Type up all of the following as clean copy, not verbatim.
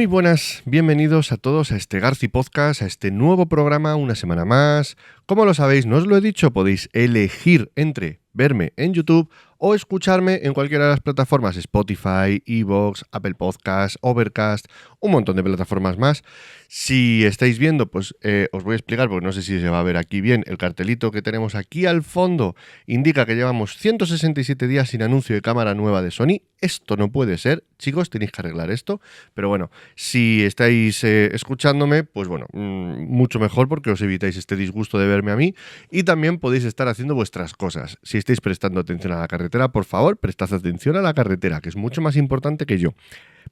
Muy buenas, bienvenidos a todos a este Garci Podcast, a este nuevo programa, una semana más. Como lo sabéis, no os lo he dicho, podéis elegir entre verme en YouTube o escucharme en cualquiera de las plataformas, Spotify, iVoox, Apple Podcasts, Overcast, un montón de plataformas más. Si estáis viendo, pues os voy a explicar, porque no sé si se va a ver aquí bien, el cartelito que tenemos aquí al fondo indica que llevamos 167 días sin anuncio de cámara nueva de Sony. Esto no puede ser, chicos, tenéis que arreglar esto, pero bueno, si estáis escuchándome, pues bueno, mucho mejor porque os evitáis este disgusto de verme a mí y también podéis estar haciendo vuestras cosas. Si estáis prestando atención a la carretera, por favor, prestad atención a la carretera, que es mucho más importante que yo.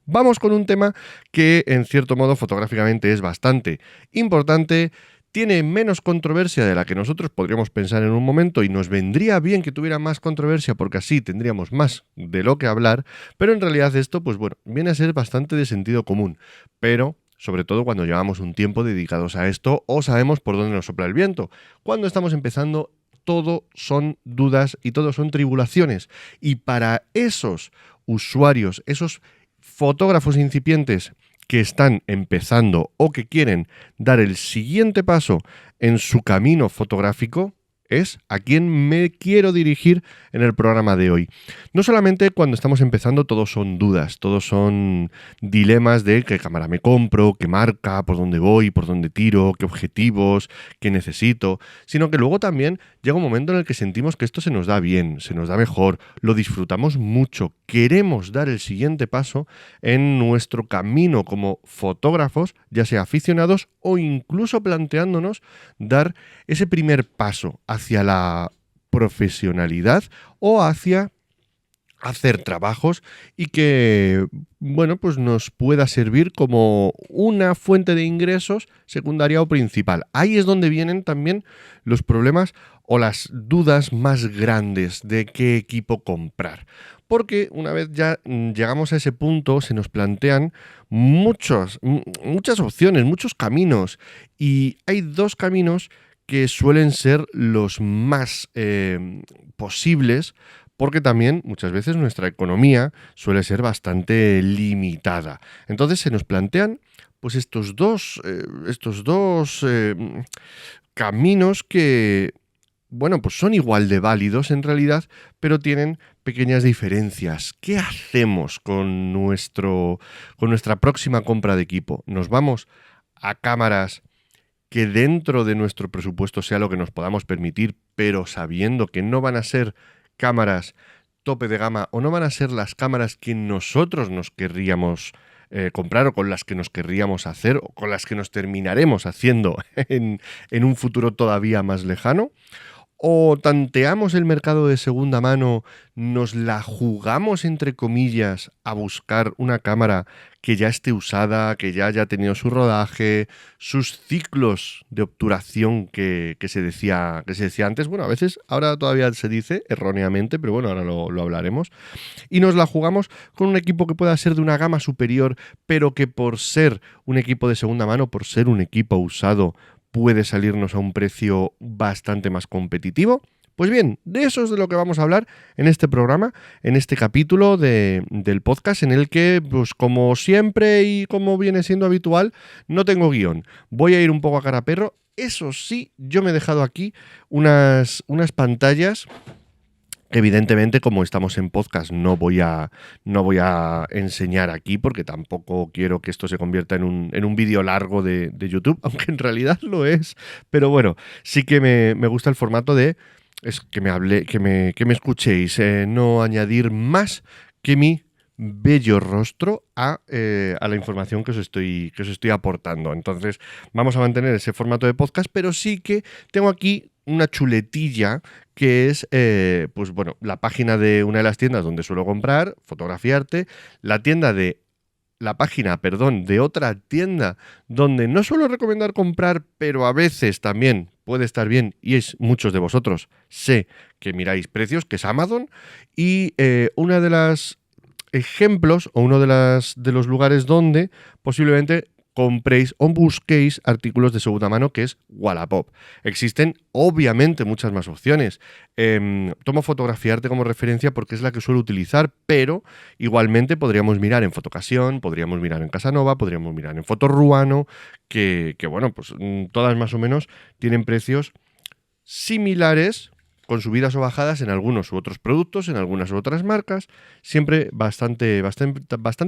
Vamos con un tema que, en cierto modo, fotográficamente es bastante importante. Tiene menos controversia de la que nosotros podríamos pensar en un momento y nos vendría bien que tuviera más controversia porque así tendríamos más de lo que hablar, pero en realidad esto, pues bueno, viene a ser bastante de sentido común, pero sobre todo cuando llevamos un tiempo dedicados a esto o sabemos por dónde nos sopla el viento. Cuando estamos empezando, todo son dudas y todo son tribulaciones, y para esos usuarios, esos fotógrafos incipientes que están empezando o que quieren dar el siguiente paso en su camino fotográfico, es a quien me quiero dirigir en el programa de hoy. No solamente cuando estamos empezando todos son dudas, todos son dilemas de qué cámara me compro, qué marca, por dónde voy, por dónde tiro, qué objetivos, qué necesito, sino que luego también llega un momento en el que sentimos que esto se nos da bien, se nos da mejor, lo disfrutamos mucho, queremos dar el siguiente paso en nuestro camino como fotógrafos, ya sea aficionados o incluso planteándonos dar ese primer paso hacia la profesionalidad o hacia hacer trabajos y que, bueno, pues nos pueda servir como una fuente de ingresos secundaria o principal. Ahí es donde vienen también los problemas o las dudas más grandes de qué equipo comprar. Porque una vez ya llegamos a ese punto, se nos plantean muchas opciones, muchos caminos. Y hay dos caminos que suelen ser los más posibles, porque también muchas veces nuestra economía suele ser bastante limitada. Entonces se nos plantean pues estos dos caminos que, bueno, pues son igual de válidos en realidad, pero tienen pequeñas diferencias. ¿Qué hacemos con nuestra próxima compra de equipo? ¿Nos vamos a cámaras que dentro de nuestro presupuesto sea lo que nos podamos permitir, pero sabiendo que no van a ser cámaras tope de gama o no van a ser las cámaras que nosotros nos querríamos comprar o con las que nos querríamos hacer o con las que nos terminaremos haciendo en un futuro todavía más lejano? ¿O tanteamos el mercado de segunda mano, nos la jugamos entre comillas a buscar una cámara que ya esté usada, que ya haya tenido su rodaje, sus ciclos de obturación que se decía antes? Bueno, a veces ahora todavía se dice erróneamente, pero bueno, ahora lo hablaremos. Y nos la jugamos con un equipo que pueda ser de una gama superior, pero que por ser un equipo de segunda mano, por ser un equipo usado, puede salirnos a un precio bastante más competitivo. Pues bien, de eso es de lo que vamos a hablar en este programa, en este capítulo del podcast, en el que, pues como siempre y como viene siendo habitual, no tengo guión. Voy a ir un poco a cara perro. Eso sí, yo me he dejado aquí unas pantallas. Evidentemente, como estamos en podcast, no voy a enseñar aquí porque tampoco quiero que esto se convierta en un vídeo largo de YouTube, aunque en realidad lo es. Pero bueno, sí que me gusta el formato de que me escuchéis, no añadir más que mi bello rostro a la información que os estoy aportando. Entonces, vamos a mantener ese formato de podcast, pero sí que tengo aquí una chuletilla que es, pues bueno, la página de una de las tiendas donde suelo comprar, Fotografiarte, la página de otra tienda donde no suelo recomendar comprar, pero a veces también puede estar bien, y es muchos de vosotros, sé que miráis precios, que es Amazon, y una de las ejemplos o uno de los lugares donde posiblemente compréis o busquéis artículos de segunda mano, que es Wallapop. Existen obviamente muchas más opciones. Tomo Fotografiarte como referencia porque es la que suelo utilizar, pero igualmente podríamos mirar en Fotocasión, podríamos mirar en Casanova, podríamos mirar en Fotorruano, que bueno, pues todas más o menos tienen precios similares, con subidas o bajadas en algunos u otros productos, en algunas u otras marcas, siempre bastante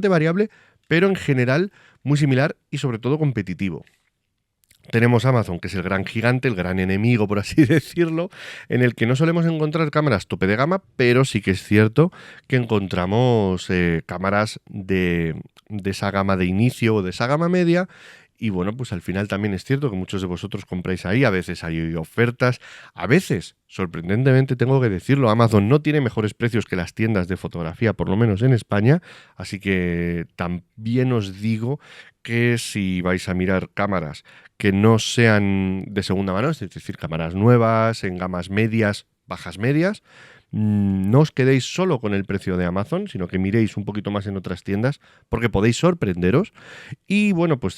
variable, pero en general muy similar y sobre todo competitivo. Tenemos Amazon, que es el gran gigante, el gran enemigo, por así decirlo, en el que no solemos encontrar cámaras tope de gama, pero sí que es cierto que encontramos cámaras de esa gama de inicio o de esa gama media. Y bueno, pues al final también es cierto que muchos de vosotros compráis ahí, a veces hay ofertas, a veces, sorprendentemente tengo que decirlo, Amazon no tiene mejores precios que las tiendas de fotografía, por lo menos en España, así que también os digo que si vais a mirar cámaras que no sean de segunda mano, es decir, cámaras nuevas, en gamas medias, bajas medias, no os quedéis solo con el precio de Amazon, sino que miréis un poquito más en otras tiendas, porque podéis sorprenderos. Y bueno, pues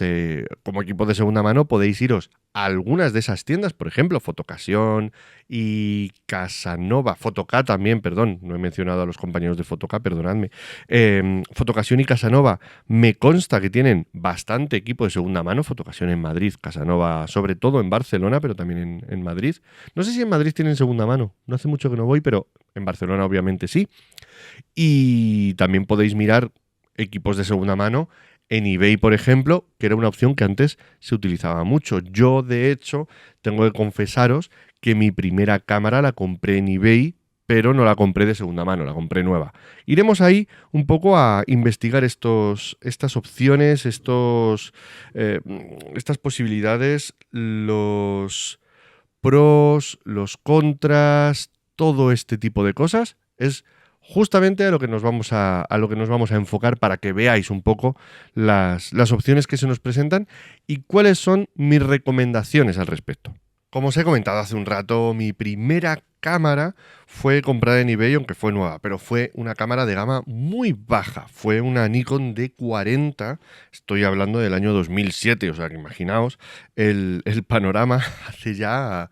como equipo de segunda mano podéis iros a algunas de esas tiendas, por ejemplo, Fotocasión y Casanova, Fotoca también, perdón, no he mencionado a los compañeros de Fotoca, perdonadme. Fotocasión y Casanova me consta que tienen bastante equipo de segunda mano, Fotocasión en Madrid, Casanova sobre todo en Barcelona, pero también en Madrid. No sé si en Madrid tienen segunda mano, no hace mucho que no voy, pero en Barcelona obviamente sí. Y también podéis mirar equipos de segunda mano en eBay, por ejemplo, que era una opción que antes se utilizaba mucho. Yo, de hecho, tengo que confesaros que mi primera cámara la compré en eBay, pero no la compré de segunda mano, la compré nueva. Iremos ahí un poco a investigar estas opciones, estas posibilidades, los pros, los contras, todo este tipo de cosas. Es justamente a lo que nos vamos a enfocar para que veáis un poco las opciones que se nos presentan y cuáles son mis recomendaciones al respecto. Como os he comentado hace un rato, mi primera cámara fue comprada en eBay, aunque fue nueva, pero fue una cámara de gama muy baja. Fue una Nikon D40, estoy hablando del año 2007, o sea que imaginaos el panorama hace ya...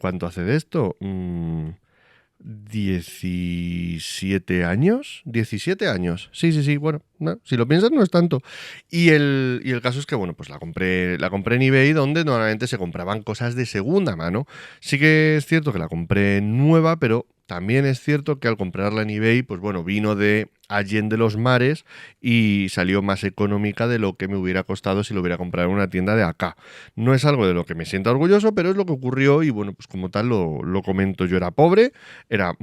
¿Cuánto hace de esto? 17 años. 17 años. Sí. Bueno, no, si lo piensas no es tanto. Y el caso es que, bueno, pues la compré en eBay, donde normalmente se compraban cosas de segunda mano. Sí que es cierto que la compré nueva, pero también es cierto que al comprarla en eBay, pues bueno, vino de Allende los Mares y salió más económica de lo que me hubiera costado si lo hubiera comprado en una tienda de acá. No es algo de lo que me sienta orgulloso, pero es lo que ocurrió y bueno, pues como tal lo comento. Yo era pobre, era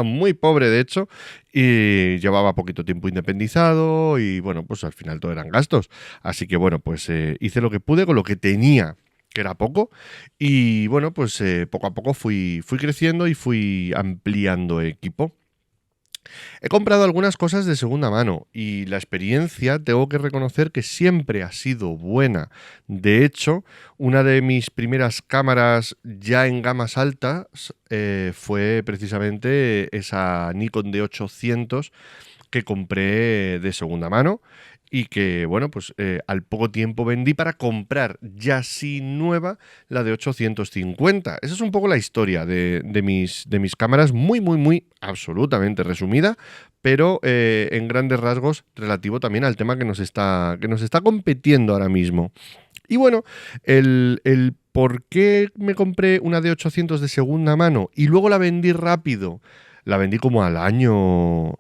muy pobre de hecho, y llevaba poquito tiempo independizado y bueno, pues al final todo eran gastos. Así que bueno, pues hice lo que pude con lo que tenía, que era poco, y bueno, pues poco a poco fui creciendo y fui ampliando equipo. He comprado algunas cosas de segunda mano y la experiencia tengo que reconocer que siempre ha sido buena. De hecho, una de mis primeras cámaras ya en gamas altas fue precisamente esa Nikon D800 que compré de segunda mano y que, bueno, pues al poco tiempo vendí para comprar ya sí nueva la de 850. Esa es un poco la historia de mis cámaras, muy absolutamente resumida, pero en grandes rasgos relativo también al tema que nos está competiendo ahora mismo. Y bueno, el por qué me compré una de 800 de segunda mano y luego la vendí rápido. La vendí como al año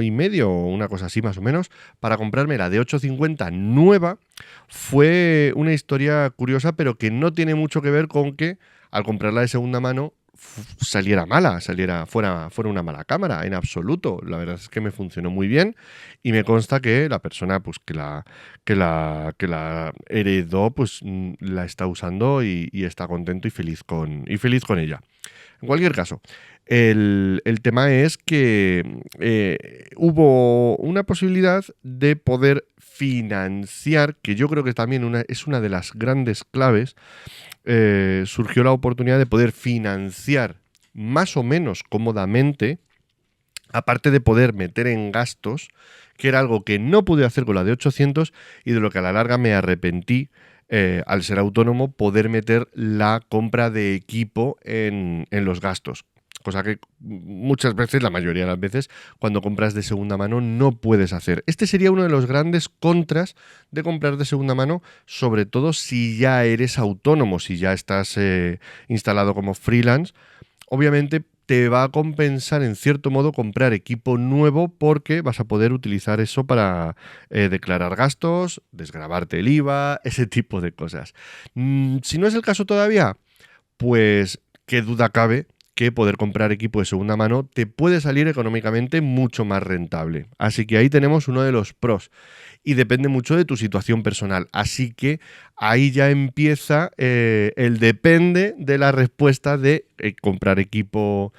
y medio, una cosa así más o menos, para comprarme la de 850 nueva. Fue una historia curiosa, pero que no tiene mucho que ver con que al comprarla de segunda mano saliera mala, fuera una mala cámara, en absoluto. La verdad es que me funcionó muy bien y me consta que la persona pues que la heredó pues la está usando y está contento y feliz con ella. En cualquier caso, el tema es que hubo una posibilidad de poder financiar, que yo creo que también es una de las grandes claves. Surgió la oportunidad de poder financiar más o menos cómodamente aparte de poder meter en gastos, que era algo que no pude hacer con la de 800 y de lo que a la larga me arrepentí, al ser autónomo, poder meter la compra de equipo en los gastos. Cosa que muchas veces, la mayoría de las veces, cuando compras de segunda mano no puedes hacer. Este sería uno de los grandes contras de comprar de segunda mano, sobre todo si ya eres autónomo, si ya estás instalado como freelance. Obviamente te va a compensar en cierto modo comprar equipo nuevo porque vas a poder utilizar eso para declarar gastos, desgravarte el IVA, ese tipo de cosas. Si no es el caso todavía, pues qué duda cabe que poder comprar equipo de segunda mano te puede salir económicamente mucho más rentable. Así que ahí tenemos uno de los pros y depende mucho de tu situación personal. Así que ahí ya empieza el depende de la respuesta de comprar equipo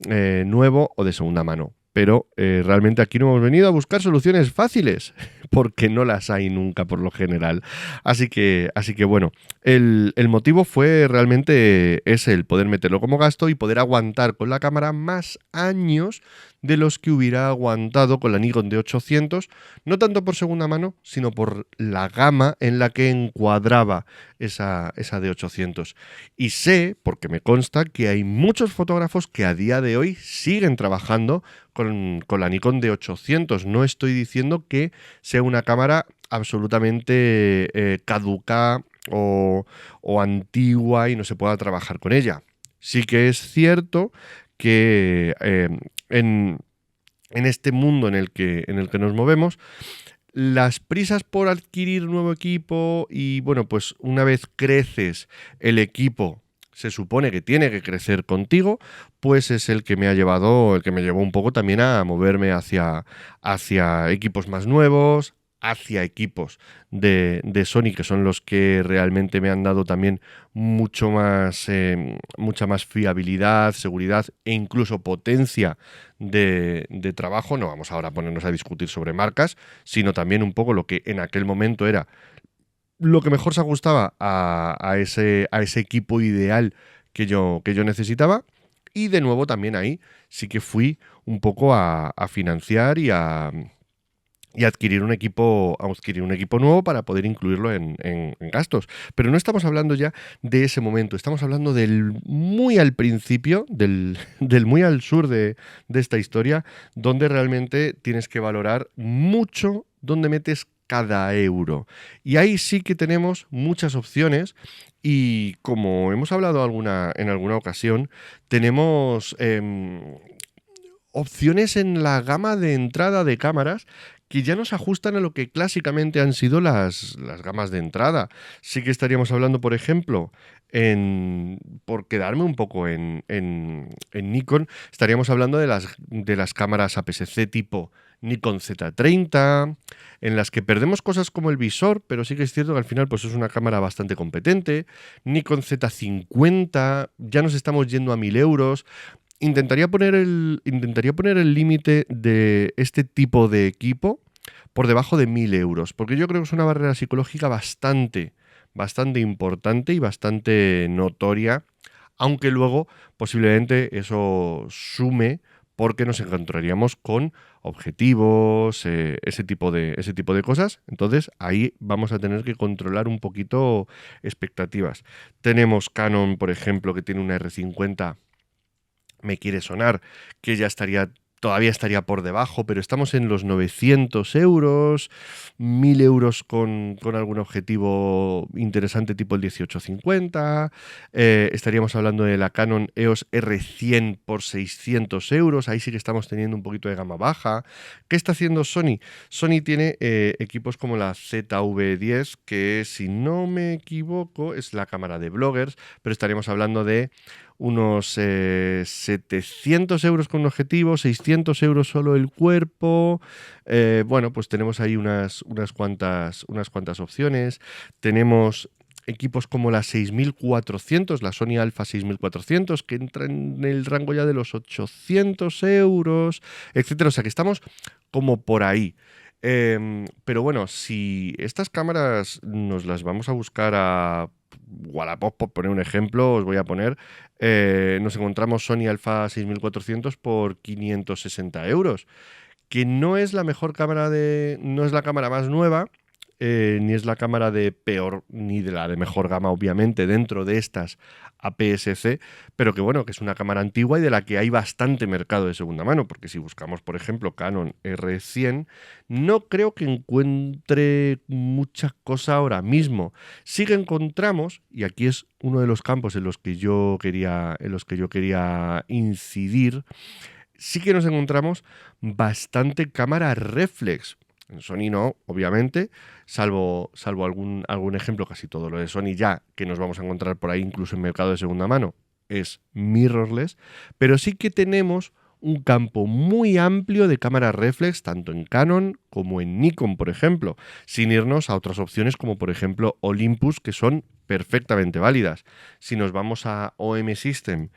nuevo o de segunda mano. Pero realmente aquí no hemos venido a buscar soluciones fáciles, porque no las hay nunca por lo general. Así que bueno, el motivo fue realmente ese, el poder meterlo como gasto y poder aguantar con la cámara más años de los que hubiera aguantado con la Nikon D800, no tanto por segunda mano, sino por la gama en la que encuadraba esa D800. Y sé, porque me consta, que hay muchos fotógrafos que a día de hoy siguen trabajando con la Nikon D800. No estoy diciendo que sea una cámara absolutamente caduca o antigua y no se pueda trabajar con ella. Sí que es cierto que en este mundo en el que nos movemos, las prisas por adquirir nuevo equipo y bueno, pues una vez creces el equipo se supone que tiene que crecer contigo, pues es el que me llevó un poco también a moverme hacia equipos más nuevos, hacia equipos de Sony, que son los que realmente me han dado también mucha más fiabilidad, seguridad e incluso potencia de trabajo. No vamos ahora a ponernos a discutir sobre marcas, sino también un poco lo que en aquel momento era lo que mejor se ajustaba a ese equipo ideal que yo necesitaba. Y de nuevo también ahí sí que fui un poco a financiar y a adquirir un equipo nuevo para poder incluirlo en gastos. Pero no estamos hablando ya de ese momento, estamos hablando del muy al principio, del muy al sur de esta historia, donde realmente tienes que valorar mucho dónde metes cada euro. Y ahí sí que tenemos muchas opciones y como hemos hablado en alguna ocasión, tenemos opciones en la gama de entrada de cámaras que ya no se ajustan a lo que clásicamente han sido las gamas de entrada. Sí que estaríamos hablando, por ejemplo, por quedarme un poco en Nikon, estaríamos hablando de las cámaras APS-C tipo Nikon Z30, en las que perdemos cosas como el visor, pero sí que es cierto que al final pues, es una cámara bastante competente. Nikon Z50, ya nos estamos yendo a 1.000 euros. Intentaría poner el límite de este tipo de equipo por debajo de 1.000 euros, porque yo creo que es una barrera psicológica bastante importante y bastante notoria, aunque luego posiblemente eso sume porque nos encontraríamos con objetivos, ese tipo de cosas. Entonces ahí vamos a tener que controlar un poquito expectativas. Tenemos Canon, por ejemplo, que tiene una R50, me quiere sonar que todavía estaría por debajo, pero estamos en los 900 euros, 1.000 euros con algún objetivo interesante tipo el 1850, estaríamos hablando de la Canon EOS R100 por 600 euros, ahí sí que estamos teniendo un poquito de gama baja. ¿Qué está haciendo Sony? Sony tiene equipos como la ZV-10, que si no me equivoco es la cámara de bloggers, pero estaríamos hablando de unos 700 euros con un objetivo, 600 euros solo el cuerpo. Bueno, pues tenemos ahí unas cuantas opciones. Tenemos equipos como la 6400, la Sony Alpha 6400, que entra en el rango ya de los 800 euros, etcétera. O sea que estamos como por ahí. Pero bueno, si estas cámaras nos las vamos a buscar a Wallapop, por poner un ejemplo, os voy a poner, nos encontramos Sony Alpha 6400 por 560 euros, que no es la mejor cámara no es la cámara más nueva, ni es la cámara de peor, ni de la de mejor gama, obviamente, dentro de estas APS-C, pero que bueno, que es una cámara antigua y de la que hay bastante mercado de segunda mano, porque si buscamos, por ejemplo, Canon R100, no creo que encuentre mucha cosa ahora mismo. Sí que encontramos, y aquí es uno de los campos en los que yo quería incidir, sí que nos encontramos bastante cámara reflex. En Sony no, obviamente, salvo algún ejemplo, casi todo lo de Sony ya, que nos vamos a encontrar por ahí incluso en mercado de segunda mano, es mirrorless, pero sí que tenemos un campo muy amplio de cámaras reflex, tanto en Canon como en Nikon, por ejemplo, sin irnos a otras opciones como por ejemplo Olympus, que son perfectamente válidas. Si nos vamos a OM System,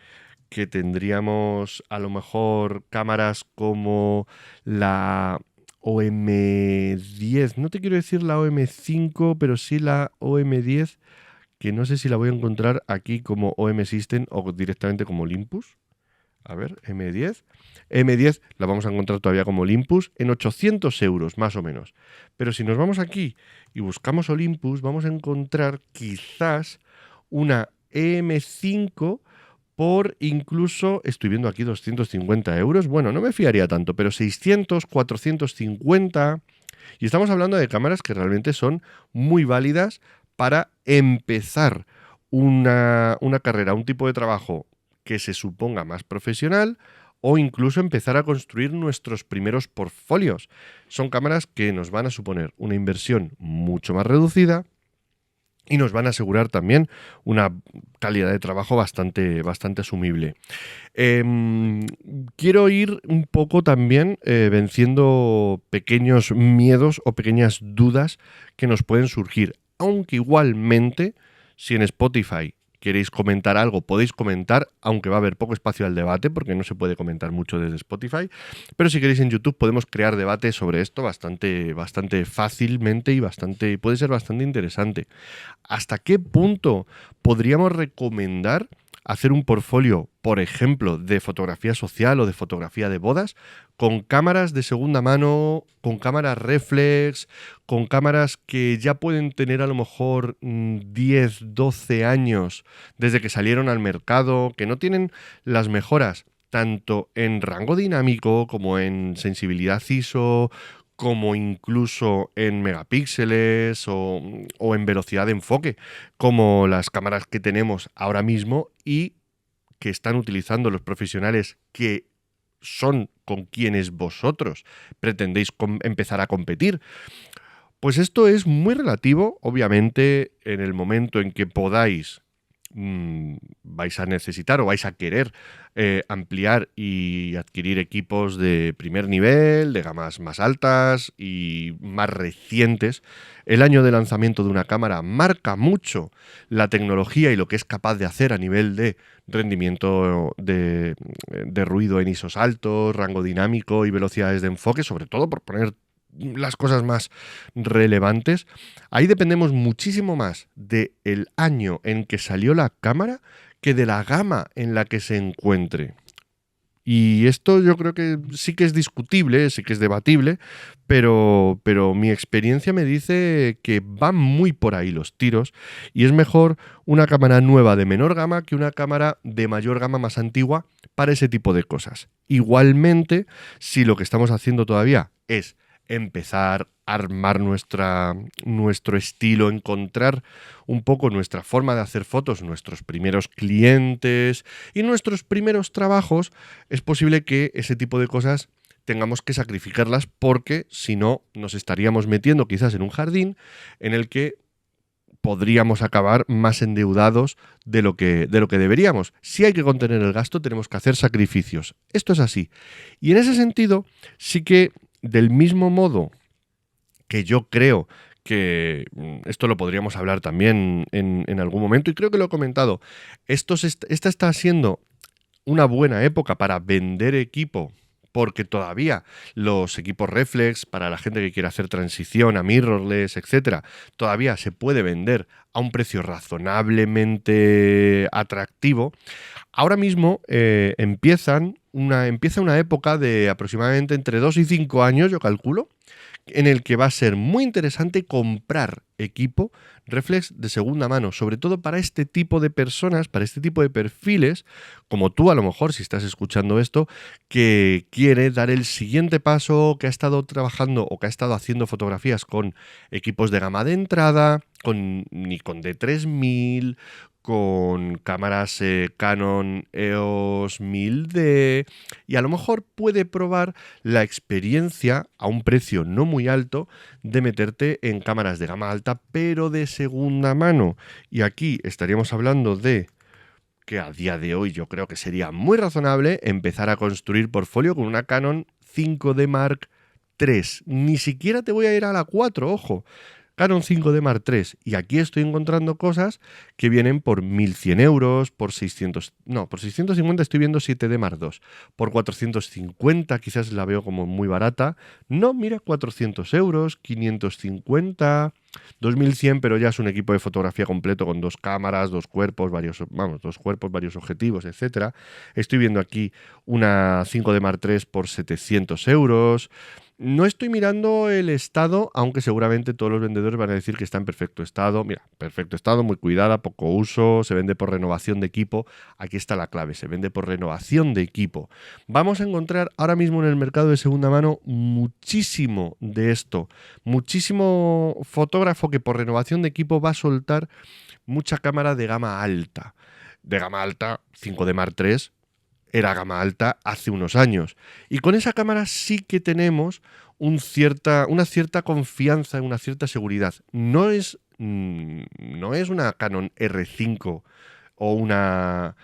que tendríamos a lo mejor cámaras como la OM10, no te quiero decir la OM5, pero sí la OM10, que no sé si la voy a encontrar aquí como OM System o directamente como Olympus. A ver, M10. M10 la vamos a encontrar todavía como Olympus en 800 euros, más o menos. Pero si nos vamos aquí y buscamos Olympus, vamos a encontrar quizás una EM5 por incluso, estoy viendo aquí 250 euros. Bueno, no me fiaría tanto, pero 600, 450. Y estamos hablando de cámaras que realmente son muy válidas para empezar una carrera, un tipo de trabajo que se suponga más profesional o incluso empezar a construir nuestros primeros portfolios. Son cámaras que nos van a suponer una inversión mucho más reducida y nos van a asegurar también una calidad de trabajo bastante asumible. Quiero ir un poco también venciendo pequeños miedos o pequeñas dudas que nos pueden surgir, aunque igualmente, si en Spotify queréis comentar algo, podéis comentar, aunque va a haber poco espacio al debate, porque no se puede comentar mucho desde Spotify, pero si queréis en YouTube podemos crear debate sobre esto bastante fácilmente y puede ser bastante interesante. ¿Hasta qué punto podríamos recomendar hacer un portfolio, por ejemplo, de fotografía social o de fotografía de bodas, con cámaras de segunda mano, con cámaras reflex, con cámaras que ya pueden tener a lo mejor 10, 12 años desde que salieron al mercado, que no tienen las mejoras tanto en rango dinámico como en sensibilidad ISO, como incluso en megapíxeles o en velocidad de enfoque, como las cámaras que tenemos ahora mismo y que están utilizando los profesionales que son con quienes vosotros pretendéis empezar a competir. Pues esto es muy relativo, obviamente, en el momento en que podáis vais a necesitar o vais a querer ampliar y adquirir equipos de primer nivel, de gamas más altas y más recientes. El año de lanzamiento de una cámara marca mucho la tecnología y lo que es capaz de hacer a nivel de rendimiento de ruido en ISOs altos, rango dinámico y velocidades de enfoque, sobre todo por poner las cosas más relevantes. Ahí dependemos muchísimo más del año en que salió la cámara que de la gama en la que se encuentre. Y esto yo creo que sí que es discutible, sí que es debatible, pero mi experiencia me dice que van muy por ahí los tiros y es mejor una cámara nueva de menor gama que una cámara de mayor gama más antigua para ese tipo de cosas. Igualmente, si lo que estamos haciendo todavía es empezar a armar nuestro estilo, encontrar un poco nuestra forma de hacer fotos, nuestros primeros clientes y nuestros primeros trabajos, es posible que ese tipo de cosas tengamos que sacrificarlas porque si no nos estaríamos metiendo quizás en un jardín en el que podríamos acabar más endeudados de lo que deberíamos. Si hay que contener el gasto, tenemos que hacer sacrificios. Esto es así. Y en ese sentido, sí que del mismo modo que yo creo que esto lo podríamos hablar también en algún momento, y creo que lo he comentado, esta está siendo una buena época para vender equipo porque todavía los equipos reflex, para la gente que quiere hacer transición a mirrorless, etcétera, todavía se puede vender a un precio razonablemente atractivo. Ahora mismo empieza una época de aproximadamente entre 2 y 5 años, yo calculo, en el que va a ser muy interesante comprar equipo reflex de segunda mano, sobre todo para este tipo de personas, para este tipo de perfiles, como tú a lo mejor si estás escuchando esto, que quiere dar el siguiente paso, que ha estado trabajando o que ha estado haciendo fotografías con equipos de gama de entrada, con Nikon D3000, con cámaras Canon EOS 1000D, y a lo mejor puede probar la experiencia a un precio no muy alto de meterte en cámaras de gama alta pero de segunda mano. Y aquí estaríamos hablando de que a día de hoy yo creo que sería muy razonable empezar a construir portfolio con una Canon 5D Mark III. Ni siquiera te voy a ir a la 4, ojo. Canon 5D Mark III. Y aquí estoy encontrando cosas que vienen por 1.100 euros, por 600... No, por 650 estoy viendo 7D Mark II. Por 450 quizás la veo como muy barata. No, mira, 400 euros, 550... 2100, pero ya es un equipo de fotografía completo con 2 cámaras, 2 cuerpos, varios objetivos, etcétera. Estoy viendo aquí una 5D Mark III por 700 euros. No estoy mirando el estado, aunque seguramente todos los vendedores van a decir que está en perfecto estado. Mira, perfecto estado, muy cuidada, poco uso, se vende por renovación de equipo. Aquí está la clave, se vende por renovación de equipo. Vamos a encontrar ahora mismo en el mercado de segunda mano muchísimo de esto. Muchísimo fotógrafo que por renovación de equipo va a soltar mucha cámara de gama alta. De gama alta, 5D Mark III, era gama alta hace unos años. Y con esa cámara sí que tenemos una cierta confianza, una cierta seguridad. No es una Canon R5 o una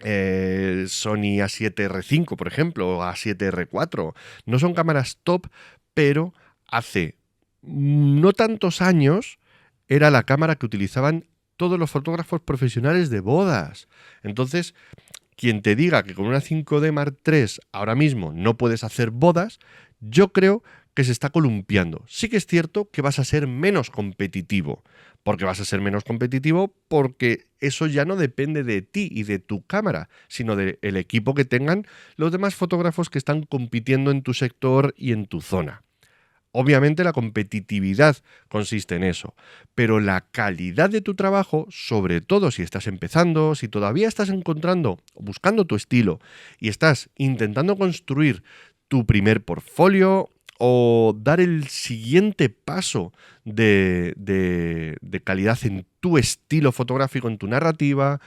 Sony A7R5, por ejemplo, o A7R4. No son cámaras top, pero hace no tantos años era la cámara que utilizaban todos los fotógrafos profesionales de bodas. Entonces, quien te diga que con una 5D Mark III ahora mismo no puedes hacer bodas, yo creo que se está columpiando. Sí que es cierto que vas a ser menos competitivo. Porque vas a ser menos competitivo porque eso ya no depende de ti y de tu cámara, sino del equipo que tengan los demás fotógrafos que están compitiendo en tu sector y en tu zona. Obviamente la competitividad consiste en eso, pero la calidad de tu trabajo, sobre todo si estás empezando, si todavía estás encontrando, buscando tu estilo y estás intentando construir tu primer portfolio o dar el siguiente paso de calidad en tu estilo fotográfico, en tu narrativa,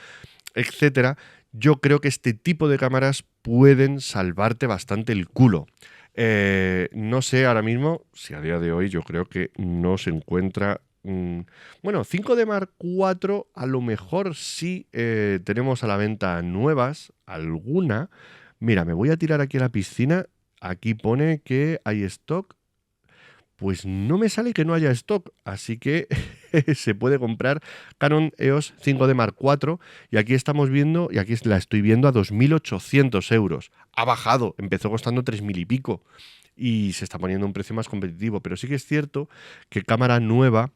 etcétera, yo creo que este tipo de cámaras pueden salvarte bastante el culo. No sé ahora mismo si a día de hoy yo creo que no se encuentra. Bueno, 5D Mark IV a lo mejor sí tenemos a la venta nuevas, alguna. Mira, me voy a tirar aquí a la piscina. Aquí pone que hay stock. Pues no me sale que no haya stock, así que se puede comprar Canon EOS 5D Mark IV y aquí estamos viendo, y aquí la estoy viendo a 2.800 euros. Ha bajado, empezó costando 3.000 y pico y se está poniendo un precio más competitivo, pero sí que es cierto que cámara nueva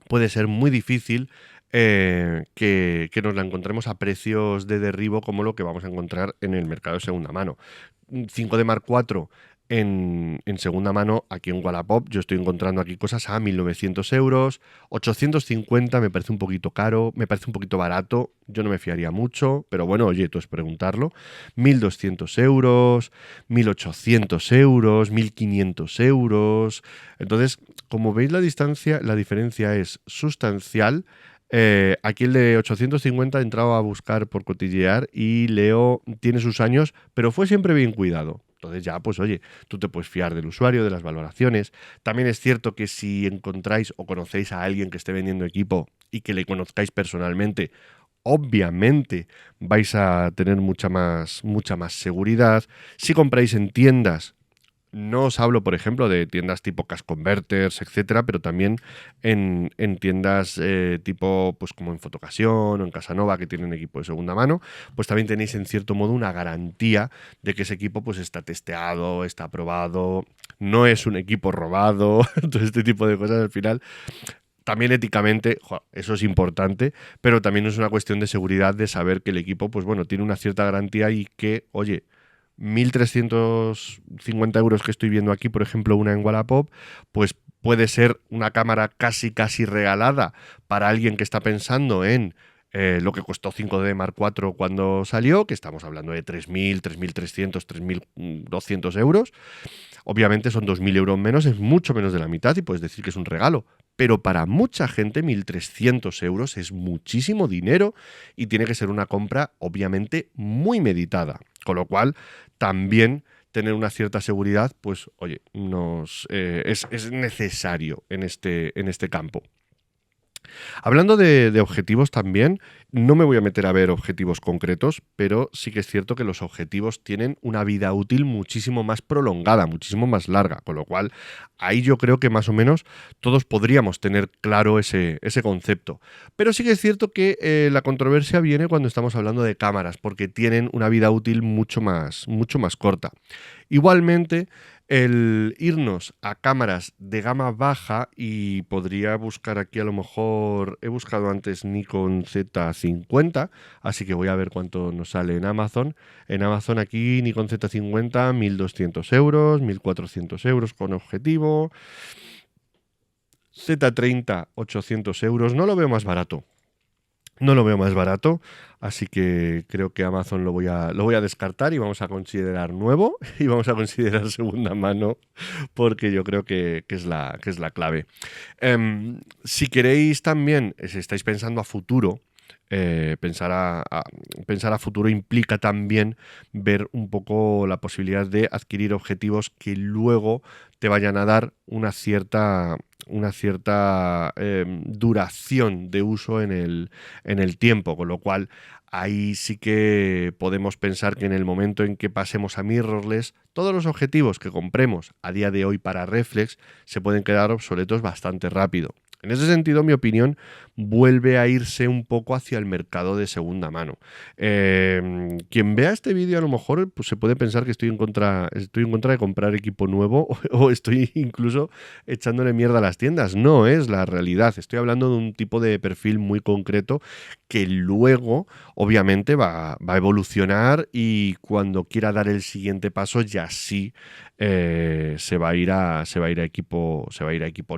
puede ser muy difícil que nos la encontremos a precios de derribo como lo que vamos a encontrar en el mercado de segunda mano. 5D Mark IV en segunda mano, aquí en Wallapop, yo estoy encontrando aquí cosas a 1.900 euros, 850 me parece un poquito caro, me parece un poquito barato, yo no me fiaría mucho, pero bueno, oye, tú es preguntarlo, 1.200 euros, 1.800 euros, 1.500 euros, entonces, como veis la diferencia es sustancial. Aquí el de 850 he entrado a buscar por cotillear y Leo tiene sus años, pero fue siempre bien cuidado. Entonces ya, pues oye, tú te puedes fiar del usuario, de las valoraciones. También es cierto que si encontráis o conocéis a alguien que esté vendiendo equipo y que le conozcáis personalmente, obviamente vais a tener mucha más seguridad. Si compráis en tiendas, No os hablo, por ejemplo, de tiendas tipo Cash Converters, etcétera, pero también en tiendas tipo, pues como en Fotocasión o en Casanova, que tienen equipo de segunda mano, pues también tenéis en cierto modo una garantía de que ese equipo pues está testeado, está aprobado, no es un equipo robado, todo este tipo de cosas al final. También éticamente, eso es importante, pero también es una cuestión de seguridad, de saber que el equipo, pues bueno, tiene una cierta garantía y que, oye, 1.350 euros que estoy viendo aquí, por ejemplo, una en Wallapop, pues puede ser una cámara casi regalada para alguien que está pensando en lo que costó 5D Mark IV cuando salió, que estamos hablando de 3.000, 3.300, 3.200 euros. Obviamente son 2.000 euros menos, es mucho menos de la mitad y puedes decir que es un regalo. Pero para mucha gente 1.300 euros es muchísimo dinero y tiene que ser una compra obviamente muy meditada. Con lo cual también tener una cierta seguridad, pues oye, es necesario en este campo. Hablando de objetivos también, no me voy a meter a ver objetivos concretos, pero sí que es cierto que los objetivos tienen una vida útil muchísimo más prolongada, muchísimo más larga, con lo cual ahí yo creo que más o menos todos podríamos tener claro ese concepto. Pero sí que es cierto que la controversia viene cuando estamos hablando de cámaras, porque tienen una vida útil mucho más corta. Igualmente, el irnos a cámaras de gama baja, y podría buscar aquí a lo mejor, he buscado antes Nikon Z50, así que voy a ver cuánto nos sale en Amazon. En Amazon aquí Nikon Z50, 1.200 euros, 1.400 euros con objetivo. Z30, 800 euros, no lo veo más barato. No lo veo más barato, así que creo que Amazon lo voy a descartar y vamos a considerar nuevo y vamos a considerar segunda mano, porque yo creo que es la clave. Si queréis también, si estáis pensando a futuro, pensar a futuro implica también ver un poco la posibilidad de adquirir objetivos que luego te vayan a dar una cierta duración de uso en el tiempo, con lo cual ahí sí que podemos pensar que en el momento en que pasemos a mirrorless, todos los objetivos que compremos a día de hoy para reflex se pueden quedar obsoletos bastante rápido. En ese sentido, mi opinión vuelve a irse un poco hacia el mercado de segunda mano. Quien vea este vídeo a lo mejor pues, se puede pensar que estoy en contra de comprar equipo nuevo o estoy incluso echándole mierda a las tiendas. No es la realidad. Estoy hablando de un tipo de perfil muy concreto que luego, obviamente, va a evolucionar y cuando quiera dar el siguiente paso ya sí se va a ir a equipo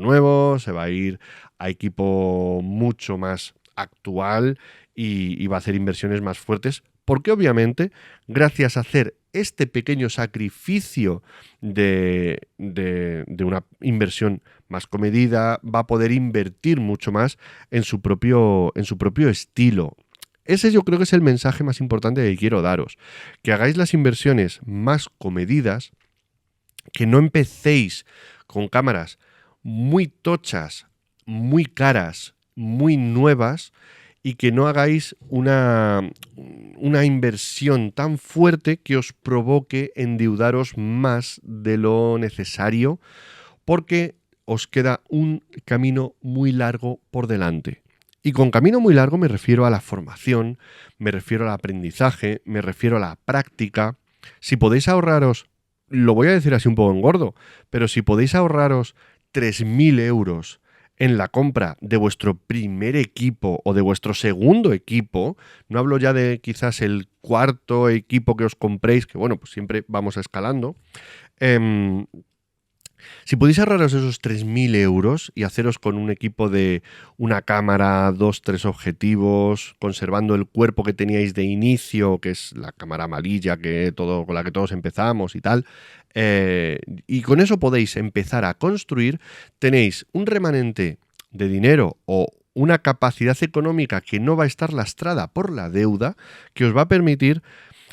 nuevo, se va a ir a equipo mucho más actual y va a hacer inversiones más fuertes, porque obviamente gracias a hacer este pequeño sacrificio de una inversión más comedida, va a poder invertir mucho más en su propio estilo. Ese yo creo que es el mensaje más importante que quiero daros, que hagáis las inversiones más comedidas, que no empecéis con cámaras muy tochas, muy caras, muy nuevas y que no hagáis una inversión tan fuerte que os provoque endeudaros más de lo necesario porque os queda un camino muy largo por delante. Y con camino muy largo me refiero a la formación, me refiero al aprendizaje, me refiero a la práctica. Si podéis ahorraros, lo voy a decir así un poco engordo, pero si podéis ahorraros 3.000 euros en la compra de vuestro primer equipo o de vuestro segundo equipo, no hablo ya de quizás el cuarto equipo que os compréis, que bueno, pues siempre vamos escalando, si podéis ahorraros esos 3.000 euros y haceros con un equipo de una cámara, 2-3 objetivos, conservando el cuerpo que teníais de inicio, que es la cámara amarilla con la que todos empezamos y tal, y con eso podéis empezar a construir, tenéis un remanente de dinero o una capacidad económica que no va a estar lastrada por la deuda, que os va a permitir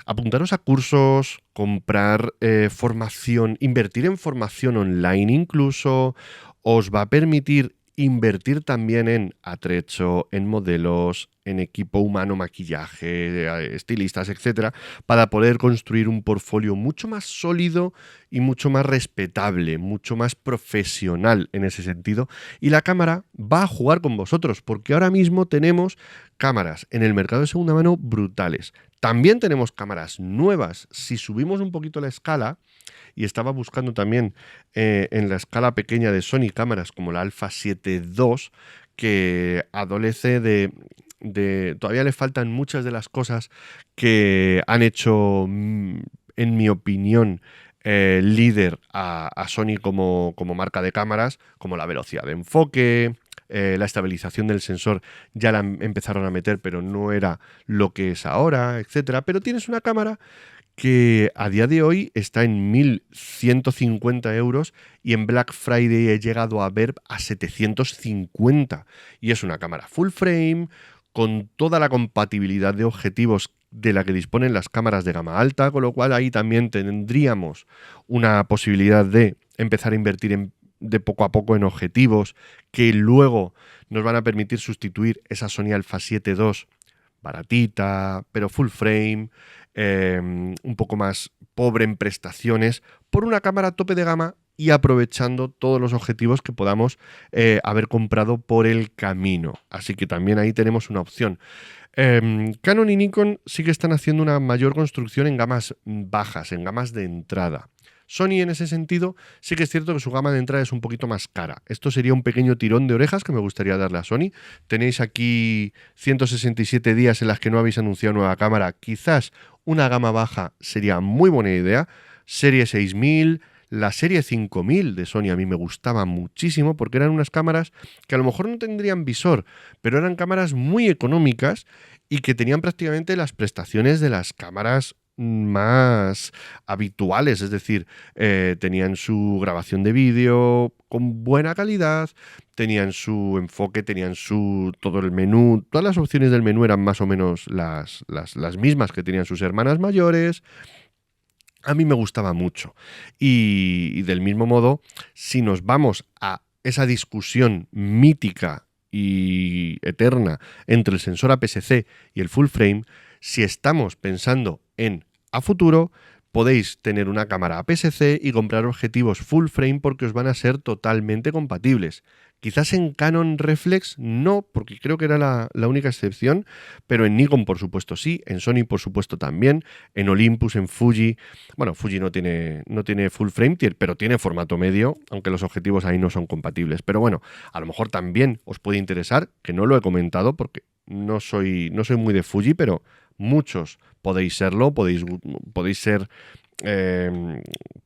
apuntaros a cursos, comprar formación, invertir en formación online incluso, os va a permitir invertir también en atrecho, en modelos, en equipo humano, maquillaje, estilistas, etcétera, para poder construir un portfolio mucho más sólido y mucho más respetable, mucho más profesional en ese sentido. Y la cámara va a jugar con vosotros, porque ahora mismo tenemos cámaras en el mercado de segunda mano brutales. También tenemos cámaras nuevas. Si subimos un poquito la escala, y estaba buscando también en la escala pequeña de Sony cámaras como la Alpha 7 II, que adolece todavía le faltan muchas de las cosas que han hecho, en mi opinión, líder a Sony como marca de cámaras, como la velocidad de enfoque, la estabilización del sensor ya la empezaron a meter, pero no era lo que es ahora, etcétera. Pero tienes una cámara que a día de hoy está en 1.150 euros y en Black Friday he llegado a ver a 750. Y es una cámara full frame, con toda la compatibilidad de objetivos de la que disponen las cámaras de gama alta, con lo cual ahí también tendríamos una posibilidad de empezar a invertir de poco a poco en objetivos que luego nos van a permitir sustituir esa Sony Alpha 7 II baratita, pero full frame, un poco más pobre en prestaciones, por una cámara tope de gama y aprovechando todos los objetivos que podamos haber comprado por el camino. Así que también ahí tenemos una opción. Canon y Nikon sí que están haciendo una mayor construcción en gamas bajas, en gamas de entrada. Sony en ese sentido sí que es cierto que su gama de entrada es un poquito más cara. Esto sería un pequeño tirón de orejas que me gustaría darle a Sony. Tenéis aquí 167 días en las que no habéis anunciado nueva cámara. Quizás una gama baja sería muy buena idea. Serie 6000, la serie 5000 de Sony a mí me gustaba muchísimo porque eran unas cámaras que a lo mejor no tendrían visor, pero eran cámaras muy económicas y que tenían prácticamente las prestaciones de las cámaras más habituales, es decir, tenían su grabación de vídeo con buena calidad, tenían su enfoque, tenían todo el menú, todas las opciones del menú eran más o menos las mismas que tenían sus hermanas mayores. A mí me gustaba mucho. Y del mismo modo, si nos vamos a esa discusión mítica y eterna entre el sensor APS-C y el full frame, si estamos pensando en a futuro, podéis tener una cámara APS-C y comprar objetivos full frame porque os van a ser totalmente compatibles. Quizás en Canon Reflex no, porque creo que era la única excepción, pero en Nikon por supuesto sí, en Sony por supuesto también, en Olympus, en Fuji. Bueno, Fuji no tiene full frame, pero tiene formato medio, aunque los objetivos ahí no son compatibles. Pero bueno, a lo mejor también os puede interesar, que no lo he comentado porque no soy muy de Fuji, pero muchos podéis serlo, podéis ser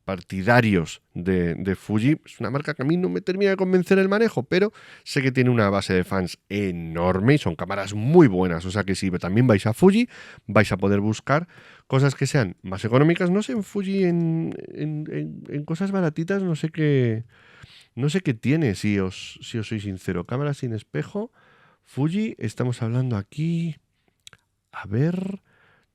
partidarios de Fuji. Es una marca que a mí no me termina de convencer el manejo, pero sé que tiene una base de fans enorme y son cámaras muy buenas. O sea que si también vais a Fuji, vais a poder buscar cosas que sean más económicas. No sé, en Fuji, en cosas baratitas, no sé qué tiene, si os soy sincero. Cámara sin espejo, Fuji, estamos hablando aquí... A ver,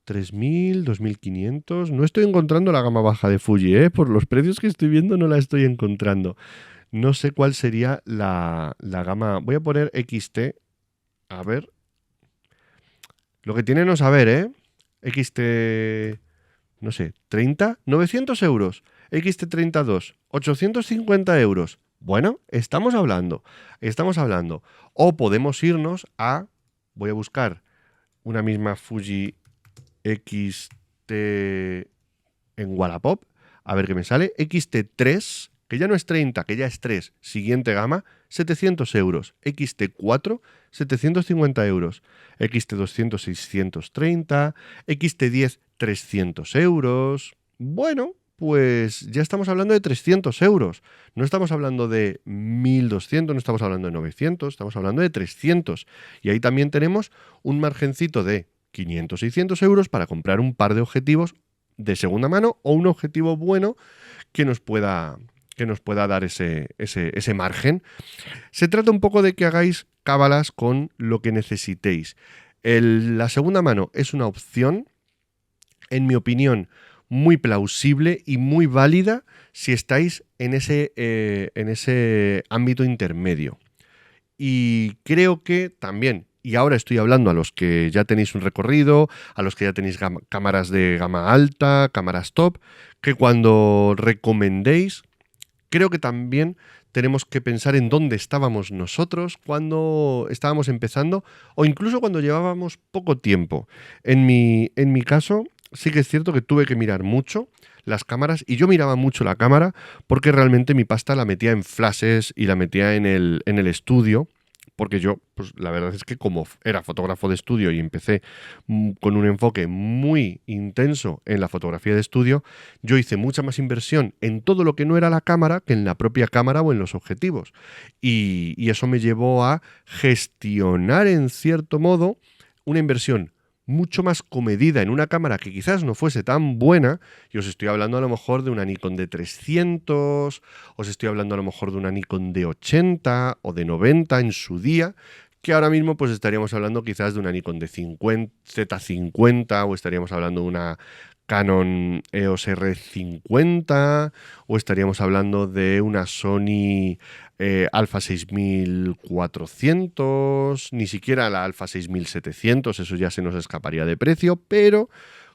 3.000, 2.500... No estoy encontrando la gama baja de Fuji, ¿eh? Por los precios que estoy viendo no la estoy encontrando. No sé cuál sería la gama... Voy a poner XT. A ver. Lo que tiene no saber, ¿eh? XT... No sé, 30, 900 euros. XT32, 850 euros. Bueno, estamos hablando. O podemos irnos a... Voy a buscar una misma Fuji XT en Wallapop, a ver qué me sale. XT3, que ya no es 30, que ya es 3, siguiente gama, 700 euros. XT4, 750 euros. XT200, 630. XT10, 300 euros. Bueno, pues ya estamos hablando de 300 euros. No estamos hablando de 1.200, no estamos hablando de 900, estamos hablando de 300. Y ahí también tenemos un margencito de 500, 600 euros para comprar un par de objetivos de segunda mano o un objetivo bueno que nos pueda dar ese margen. Se trata un poco de que hagáis cábalas con lo que necesitéis. La segunda mano es una opción, en mi opinión, muy plausible y muy válida si estáis en ese ámbito intermedio. Y creo que también, y ahora estoy hablando a los que ya tenéis un recorrido, a los que ya tenéis cámaras de gama alta, cámaras top, que cuando recomendéis, creo que también tenemos que pensar en dónde estábamos nosotros cuando estábamos empezando o incluso cuando llevábamos poco tiempo. En mi caso, sí que es cierto que tuve que mirar mucho las cámaras y yo miraba mucho la cámara porque realmente mi pasta la metía en flashes y la metía en el estudio. Porque yo, pues la verdad es que como era fotógrafo de estudio y empecé con un enfoque muy intenso en la fotografía de estudio, yo hice mucha más inversión en todo lo que no era la cámara que en la propia cámara o en los objetivos. Y eso me llevó a gestionar en cierto modo una inversión mucho más comedida en una cámara que quizás no fuese tan buena, y os estoy hablando a lo mejor de una Nikon de 300, os estoy hablando a lo mejor de una Nikon de 80 o de 90 en su día, que ahora mismo pues estaríamos hablando quizás de una Nikon de 50, Z50 o estaríamos hablando de una Canon EOS R50 o estaríamos hablando de una Sony Alpha 6400, ni siquiera la Alpha 6700, eso ya se nos escaparía de precio, pero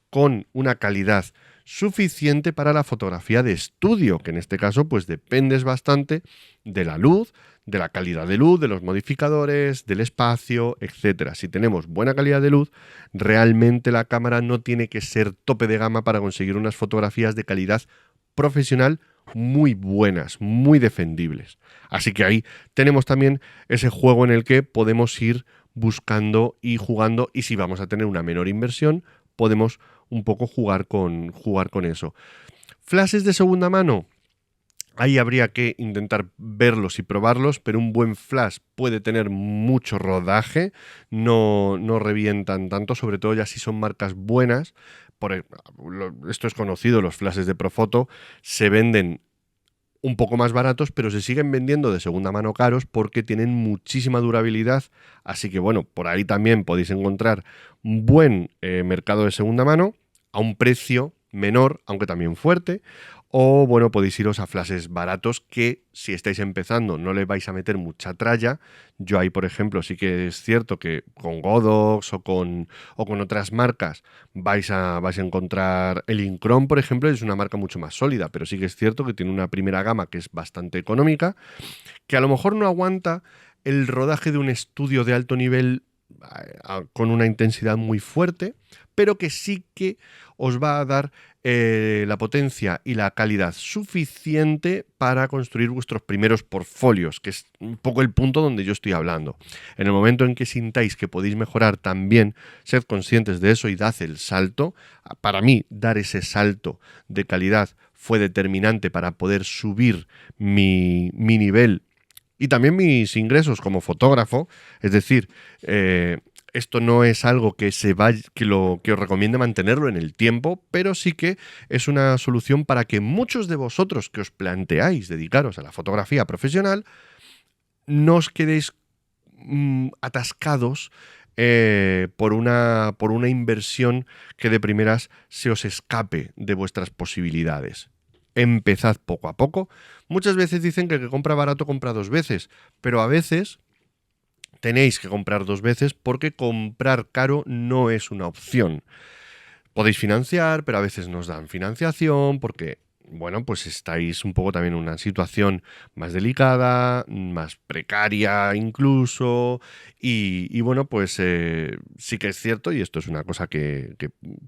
con una calidad suficiente para la fotografía de estudio, que en este caso pues dependes bastante de la luz, de la calidad de luz, de los modificadores, del espacio, etcétera. Si tenemos buena calidad de luz, realmente la cámara no tiene que ser tope de gama para conseguir unas fotografías de calidad profesional muy buenas, muy defendibles. Así que ahí tenemos también ese juego en el que podemos ir buscando y jugando, y si vamos a tener una menor inversión, podemos un poco jugar con eso. Flashes de segunda mano, ahí habría que intentar verlos y probarlos, pero un buen flash puede tener mucho rodaje, no revientan tanto, sobre todo ya si son marcas buenas. Esto es conocido, los flashes de Profoto se venden un poco más baratos, pero se siguen vendiendo de segunda mano caros porque tienen muchísima durabilidad. Así que bueno, por ahí también podéis encontrar un buen mercado de segunda mano a un precio menor, aunque también fuerte. O bueno, podéis iros a flashes baratos que si estáis empezando no le vais a meter mucha tralla. Yo ahí, por ejemplo, sí que es cierto que con Godox o con otras marcas vais a encontrar el Incron, por ejemplo, es una marca mucho más sólida, pero sí que es cierto que tiene una primera gama que es bastante económica, que a lo mejor no aguanta el rodaje de un estudio de alto nivel con una intensidad muy fuerte, pero que sí que os va a dar la potencia y la calidad suficiente para construir vuestros primeros portfolios, que es un poco el punto donde yo estoy hablando. En el momento en que sintáis que podéis mejorar también, sed conscientes de eso y dad el salto. Para mí, dar ese salto de calidad fue determinante para poder subir mi nivel y también mis ingresos como fotógrafo. Es decir, esto no es algo que os recomiende mantenerlo en el tiempo, pero sí que es una solución para que muchos de vosotros que os planteáis dedicaros a la fotografía profesional no os quedéis atascados por una inversión que de primeras se os escape de vuestras posibilidades. Empezad poco a poco. Muchas veces dicen que el que compra barato compra dos veces, pero a veces tenéis que comprar dos veces porque comprar caro no es una opción. Podéis financiar, pero a veces nos dan financiación porque, bueno, pues estáis un poco también en una situación más delicada, más precaria incluso, y bueno, pues sí que es cierto, y esto es una cosa que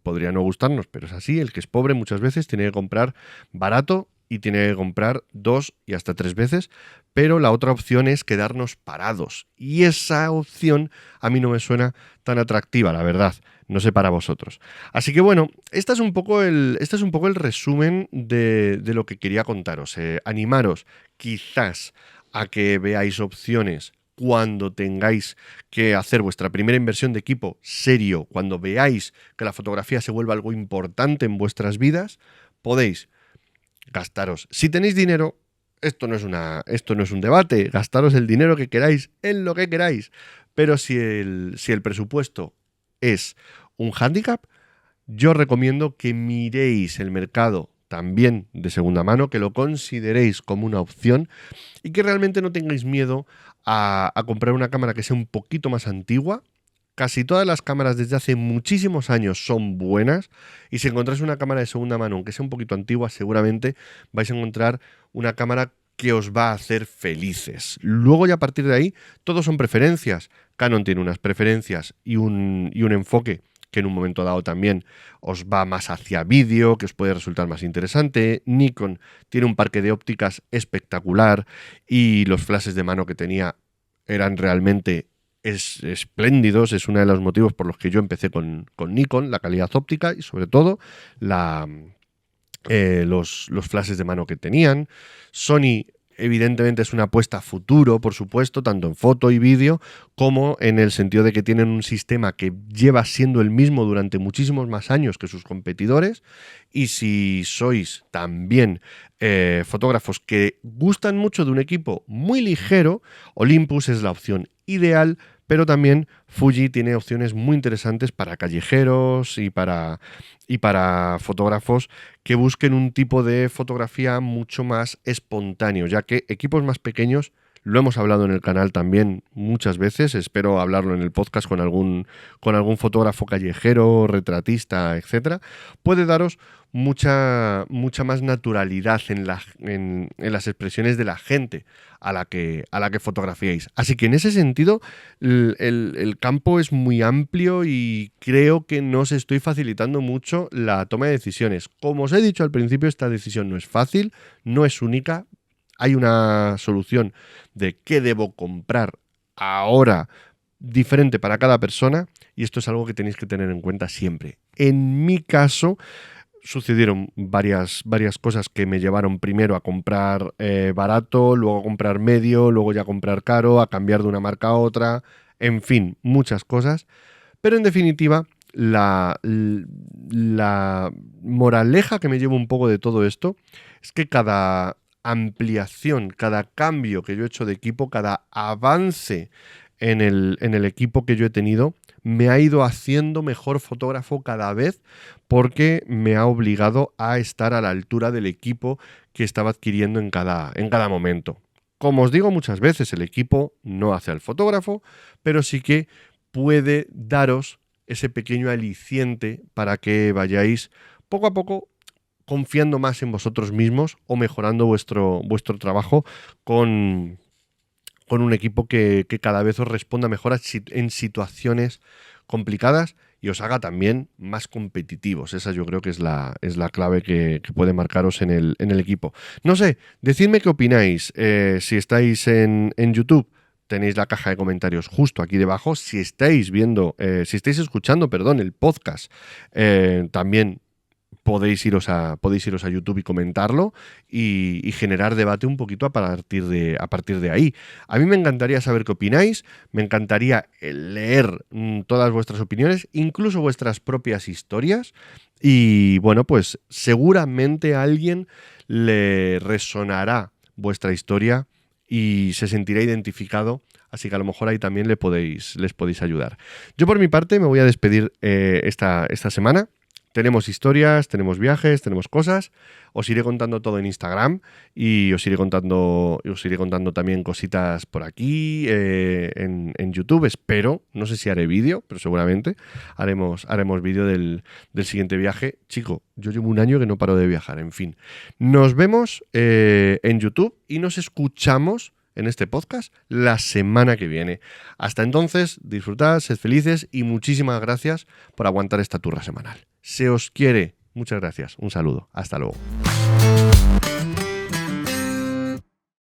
podría no gustarnos, pero es así, el que es pobre muchas veces tiene que comprar barato y tiene que comprar 2 y hasta 3 veces, pero la otra opción es quedarnos parados, y esa opción a mí no me suena tan atractiva, la verdad. No sé para vosotros. Así que bueno, este es un poco el resumen de lo que quería contaros. Animaros quizás a que veáis opciones cuando tengáis que hacer vuestra primera inversión de equipo serio, cuando veáis que la fotografía se vuelve algo importante en vuestras vidas, podéis gastaros. Si tenéis dinero, esto no es un debate, gastaros el dinero que queráis en lo que queráis. Pero si el presupuesto es un hándicap, yo recomiendo que miréis el mercado también de segunda mano, que lo consideréis como una opción y que realmente no tengáis miedo a comprar una cámara que sea un poquito más antigua, casi todas las cámaras desde hace muchísimos años son buenas, y si encontráis una cámara de segunda mano, aunque sea un poquito antigua, seguramente vais a encontrar una cámara que os va a hacer felices. Luego, ya a partir de ahí, todo son preferencias. Canon tiene unas preferencias y un enfoque que en un momento dado también os va más hacia vídeo, que os puede resultar más interesante. Nikon tiene un parque de ópticas espectacular y los flashes de mano que tenía eran realmente espléndidos. Es uno de los motivos por los que yo empecé con Nikon, la calidad óptica y sobre todo los flashes de mano que tenían. Sony evidentemente es una apuesta a futuro, por supuesto, tanto en foto y vídeo, como en el sentido de que tienen un sistema que lleva siendo el mismo durante muchísimos más años que sus competidores. Y si sois también fotógrafos que gustan mucho de un equipo muy ligero, Olympus es la opción ideal, pero también Fuji tiene opciones muy interesantes para callejeros y para fotógrafos que busquen un tipo de fotografía mucho más espontáneo, ya que equipos más pequeños, lo hemos hablado en el canal también muchas veces, espero hablarlo en el podcast con algún fotógrafo callejero, retratista, etcétera, puede daros mucha más naturalidad en las expresiones de la gente a la que fotografiéis. Así que en ese sentido el campo es muy amplio y creo que no os estoy facilitando mucho la toma de decisiones. Como os he dicho al principio, esta decisión no es fácil, no es única. Hay una solución de qué debo comprar ahora diferente para cada persona, y esto es algo que tenéis que tener en cuenta siempre. En mi caso sucedieron varias cosas que me llevaron primero a comprar barato, luego a comprar medio, luego ya a comprar caro, a cambiar de una marca a otra, en fin, muchas cosas. Pero en definitiva, la moraleja que me llevo un poco de todo esto es que cada ampliación, cada cambio que yo he hecho de equipo, cada avance en el equipo que yo he tenido, me ha ido haciendo mejor fotógrafo cada vez, porque me ha obligado a estar a la altura del equipo que estaba adquiriendo en cada momento. Como os digo muchas veces, el equipo no hace al fotógrafo, pero sí que puede daros ese pequeño aliciente para que vayáis poco a poco confiando más en vosotros mismos o mejorando vuestro trabajo con un equipo que cada vez os responda mejor en situaciones complicadas y os haga también más competitivos. Esa yo creo que es la clave que puede marcaros en el equipo. No sé, decidme qué opináis. Si estáis en YouTube, tenéis la caja de comentarios justo aquí debajo. Si estáis escuchando, el podcast, también podéis iros a YouTube y comentarlo y generar debate un poquito a partir de ahí. A mí me encantaría saber qué opináis, me encantaría leer todas vuestras opiniones, incluso vuestras propias historias, y bueno, pues seguramente a alguien le resonará vuestra historia y se sentirá identificado, así que a lo mejor ahí también les podéis ayudar. Yo por mi parte me voy a despedir esta semana. Tenemos historias, tenemos viajes, tenemos cosas. Os iré contando todo en Instagram y os iré contando también cositas por aquí en YouTube. Espero, no sé si haré vídeo, pero seguramente haremos vídeo del siguiente viaje. Chico, yo llevo un año que no paro de viajar, en fin. Nos vemos en YouTube y nos escuchamos en este podcast la semana que viene. Hasta entonces, disfrutad, sed felices y muchísimas gracias por aguantar esta turra semanal. Se os quiere. Muchas gracias. Un saludo. Hasta luego.